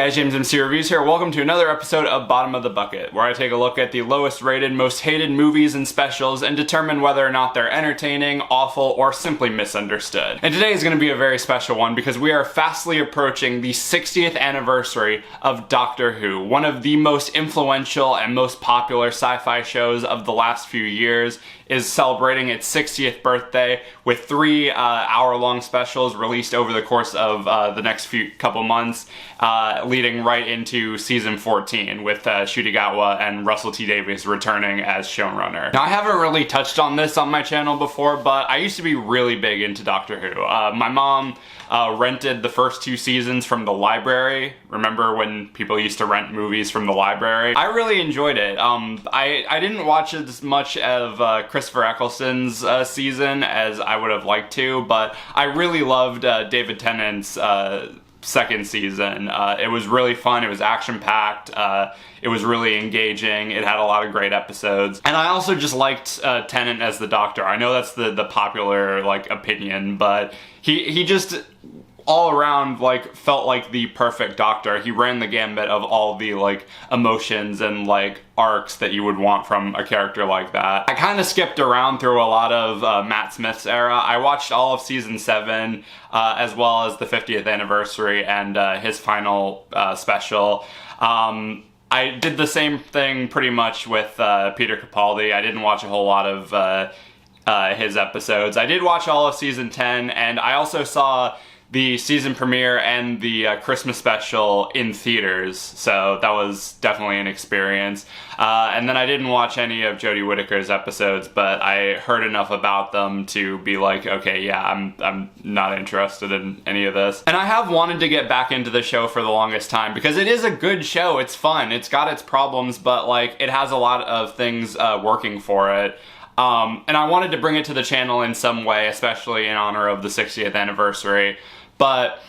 guys, JamesMC Reviews here. Welcome to another episode of Bottom of the Bucket, where I take a look at the lowest rated, most hated movies and specials and determine whether or not they're entertaining, awful, or simply misunderstood. And today is going to be a very special one because we are fastly approaching the 60th anniversary of Doctor Who, one of the most influential and most popular sci-fi shows of the last few years. Is celebrating its 60th birthday with 3 hour-long specials released over the course of the next couple months, leading right into season 14 with Ncuti Gatwa and Russell T Davies returning as showrunner. Now, I haven't really touched on this on my channel before, but I used to be really big into Doctor Who. My mom rented the first 2 seasons from the library. Remember when people used to rent movies from the library? I really enjoyed it. I didn't watch as much of Christopher Eccleston's season as I would have liked to, but I really loved David Tennant's second season. It was really fun, it was action-packed, it was really engaging, it had a lot of great episodes, and I also just liked Tennant as the Doctor. I know that's the popular opinion, but he just all around felt like the perfect Doctor. He ran the gambit of all the emotions and arcs that you would want from a character like that. I kind of skipped around through a lot of Matt Smith's era. I watched all of season 7 as well as the 50th anniversary and his final special. I did the same thing pretty much with Peter Capaldi. I didn't watch a whole lot of his episodes. I did watch all of season 10, and I also saw the season premiere and the Christmas special in theaters, so that was definitely an experience. And then I didn't watch any of Jodie Whittaker's episodes, but I heard enough about them to be like, okay, yeah, I'm not interested in any of this. And I have wanted to get back into the show for the longest time, because it is a good show, it's fun, it's got its problems, but it has a lot of things working for it. And I wanted to bring it to the channel in some way, especially in honor of the 60th anniversary. But,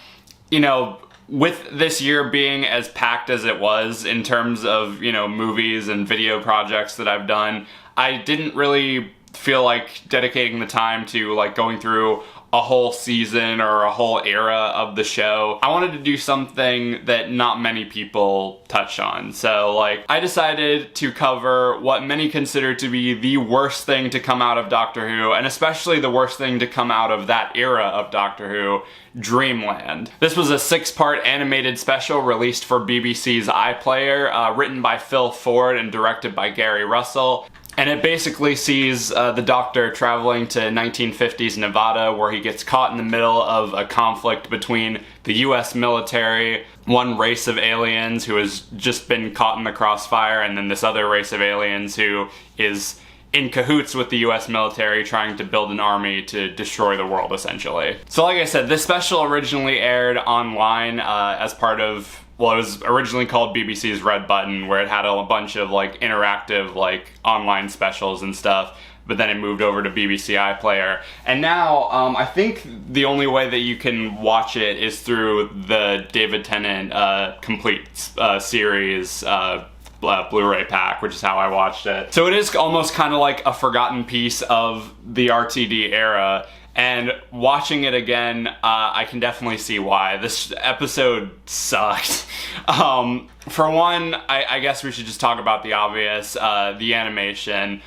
with this year being as packed as it was in terms of, movies and video projects that I've done, I didn't really feel like dedicating the time to, going through a whole season or a whole era of the show. I wanted to do something that not many people touch on. So, I decided to cover what many consider to be the worst thing to come out of Doctor Who, and especially the worst thing to come out of that era of Doctor Who, Dreamland. This was a 6-part animated special released for BBC's iPlayer, written by Phil Ford and directed by Gary Russell. And it basically sees the Doctor traveling to 1950s Nevada, where he gets caught in the middle of a conflict between the US military, one race of aliens who has just been caught in the crossfire, and then this other race of aliens who is in cahoots with the US military trying to build an army to destroy the world, essentially. So like I said, this special originally aired online as part of, well, it was originally called BBC's Red Button, where it had a bunch of interactive online specials and stuff, but then it moved over to BBC iPlayer. And now I think the only way that you can watch it is through the David Tennant complete series Blu-ray pack, which is how I watched it. So it is almost kind of like a forgotten piece of the RTD era. And watching it again, I can definitely see why. This episode sucked. For one, I guess we should just talk about the obvious, the animation.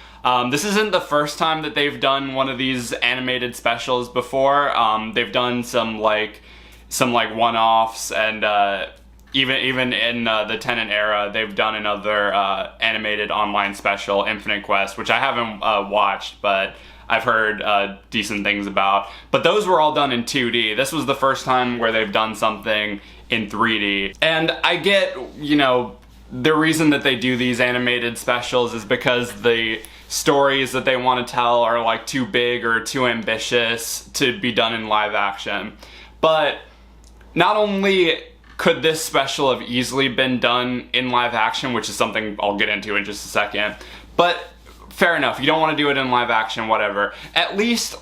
This isn't the first time that they've done one of these animated specials before. They've done some one-offs, and even in the Tennant era, they've done another animated online special, Infinite Quest, which I haven't watched, but I've heard decent things about. But those were all done in 2D. This was the first time where they've done something in 3D. And I get, the reason that they do these animated specials is because the stories that they want to tell are too big or too ambitious to be done in live action. But not only could this special have easily been done in live action, which is something I'll get into in just a second, but fair enough, you don't want to do it in live action, whatever. At least,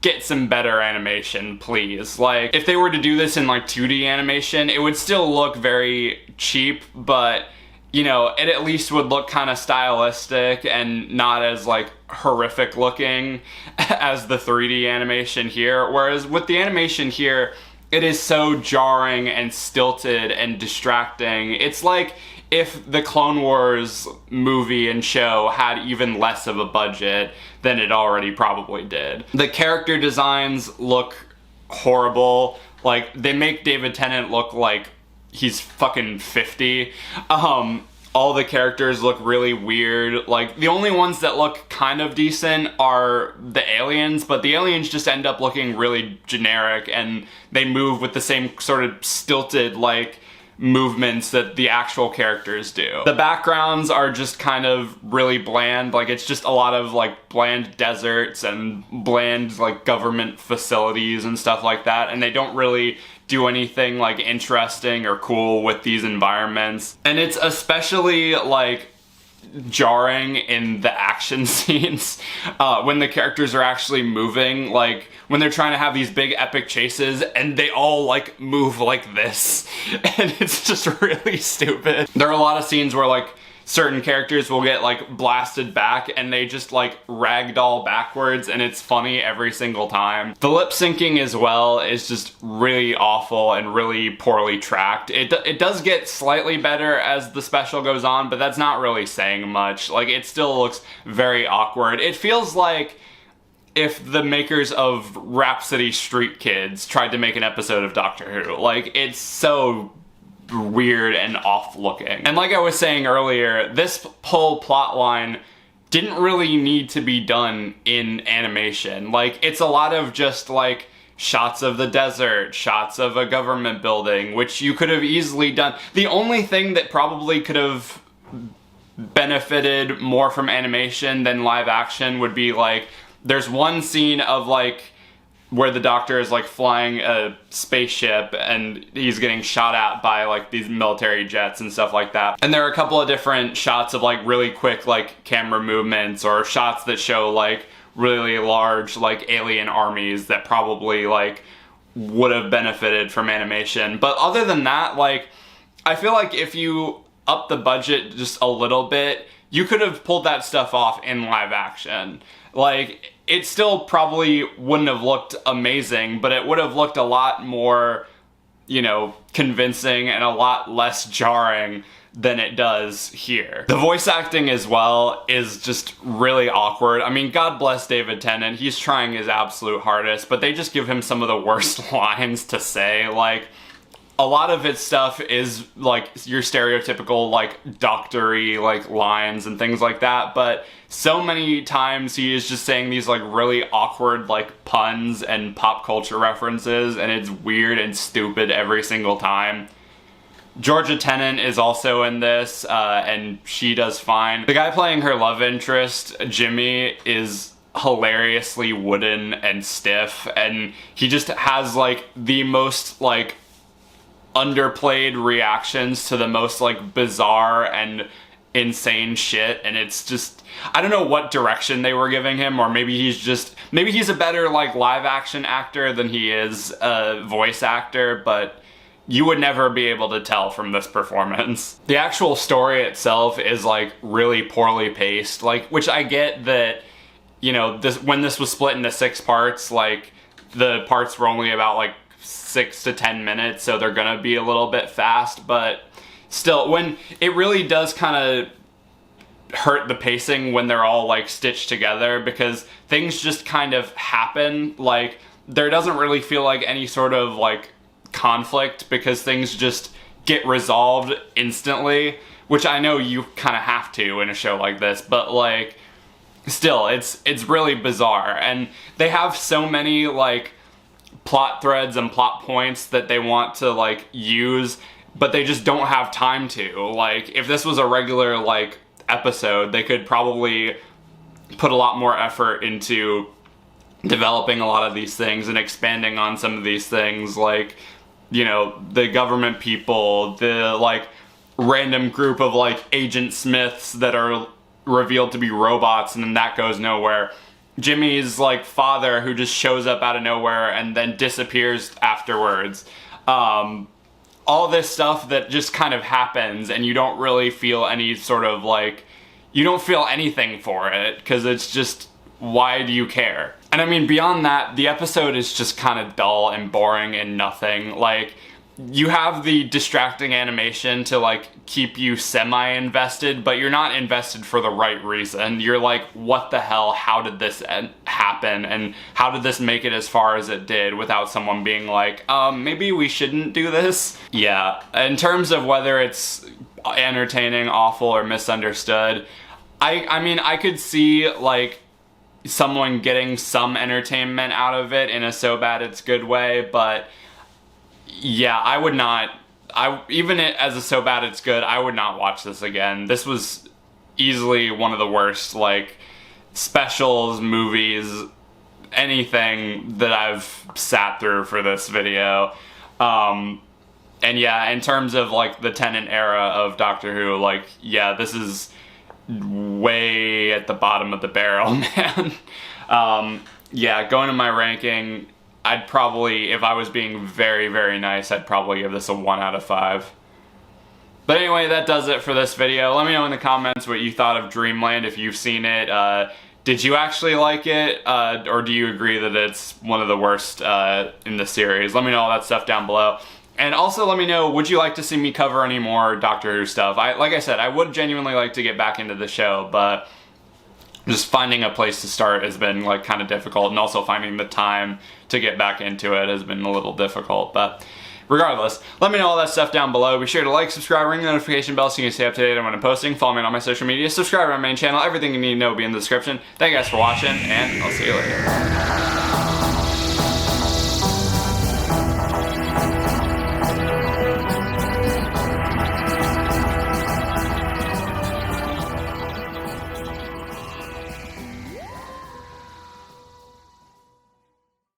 get some better animation, please. If they were to do this in, 2D animation, it would still look very cheap, but, it at least would look kind of stylistic and not as, horrific looking as the 3D animation here. Whereas with the animation here, it is so jarring and stilted and distracting. It's like if the Clone Wars movie and show had even less of a budget than it already probably did. The character designs look horrible. Like, they make David Tennant look like he's fucking 50. All the characters look really weird. Like, the only ones that look kind of decent are the aliens, but the aliens just end up looking really generic, and they move with the same sort of stilted, like, movements that the actual characters do. The backgrounds are just kind of really bland. Like, it's just a lot of, like, bland deserts and bland, like, government facilities and stuff like that, and they don't really do anything, like, interesting or cool with these environments. And it's especially, like, jarring in the action scenes when the characters are actually moving, like when they're trying to have these big epic chases and they all like move like this, and it's just really stupid. There are a lot of scenes where like certain characters will get like blasted back and they just like ragdoll backwards, and it's funny every single time. The lip syncing as well is just really awful and really poorly tracked. It does get slightly better as the special goes on, but that's not really saying much. Like, it still looks very awkward. It feels like if the makers of Rhapsody Street Kids tried to make an episode of Doctor Who. Like, it's so weird and off looking. And like I was saying earlier, this whole plot line didn't really need to be done in animation. Like, it's a lot of just like shots of the desert, shots of a government building, which you could have easily done. The only thing that probably could have benefited more from animation than live action would be like, there's one scene of like where the Doctor is like flying a spaceship and he's getting shot at by like these military jets and stuff like that. And there are a couple of different shots of like really quick like camera movements, or shots that show like really large like alien armies that probably like would have benefited from animation. But other than that, like, I feel like if you up the budget just a little bit, you could have pulled that stuff off in live action. Like, it still probably wouldn't have looked amazing, but it would have looked a lot more, you know, convincing and a lot less jarring than it does here. The voice acting as well is just really awkward. I mean, God bless David Tennant. He's trying his absolute hardest, but they just give him some of the worst lines to say. Like, a lot of its stuff is like your stereotypical like doctor-y like lines and things like that, but so many times he is just saying these like really awkward like puns and pop culture references, and it's weird and stupid every single time. Georgia Tennant is also in this, and she does fine. The guy playing her love interest, Jimmy, is hilariously wooden and stiff, and he just has like the most like underplayed reactions to the most like bizarre and insane shit, and it's just, I don't know what direction they were giving him, or maybe he's a better like live action actor than he is a voice actor, but you would never be able to tell from this performance. The actual story itself is like really poorly paced, like, which I get that, you know, when this was split into 6 parts, like the parts were only about like 6 to 10 minutes, so they're gonna be a little bit fast, but still, when it really does kind of hurt the pacing when they're all like stitched together, because things just kind of happen. Like, there doesn't really feel like any sort of like conflict, because things just get resolved instantly, which I know you kind of have to in a show like this, but like still, it's really bizarre. And they have so many like plot threads and plot points that they want to like use, but they just don't have time to. Like, if this was a regular like episode, they could probably put a lot more effort into developing a lot of these things and expanding on some of these things, like, you know, the government people, the like random group of like Agent Smiths that are revealed to be robots, and then that goes nowhere. Jimmy's like father, who just shows up out of nowhere and then disappears afterwards. All this stuff that just kind of happens, and you don't really feel any sort of like, you don't feel anything for it, because it's just, why do you care? And I mean, beyond that, the episode is just kind of dull and boring and nothing. Like, you have the distracting animation to, like, keep you semi-invested, but you're not invested for the right reason. You're like, what the hell? How did this happen? And how did this make it as far as it did without someone being like, maybe we shouldn't do this? Yeah, in terms of whether it's entertaining, awful, or misunderstood, I mean, I could see, like, someone getting some entertainment out of it in a so bad it's good way, but yeah, I would not, even as a so bad it's good, I would not watch this again. This was easily one of the worst, like, specials, movies, anything that I've sat through for this video. And yeah, in terms of, like, the Tennant era of Doctor Who, like, yeah, this is way at the bottom of the barrel, man. Yeah, going to my ranking, I'd probably, if I was being very, very nice, I'd probably give this a 1 out of 5. But anyway, that does it for this video. Let me know in the comments what you thought of Dreamland, if you've seen it. Did you actually like it, or do you agree that it's one of the worst in the series? Let me know all that stuff down below. And also let me know, would you like to see me cover any more Doctor Who stuff? Like I said, I would genuinely like to get back into the show, but just finding a place to start has been, like, kind of difficult, and also finding the time to get back into it has been a little difficult. But regardless, let me know all that stuff down below. Be sure to like, subscribe, ring the notification bell so you can stay up to date on when I'm posting. Follow me on all my social media, subscribe to my main channel. Everything you need to know will be in the description. Thank you guys for watching, and I'll see you later.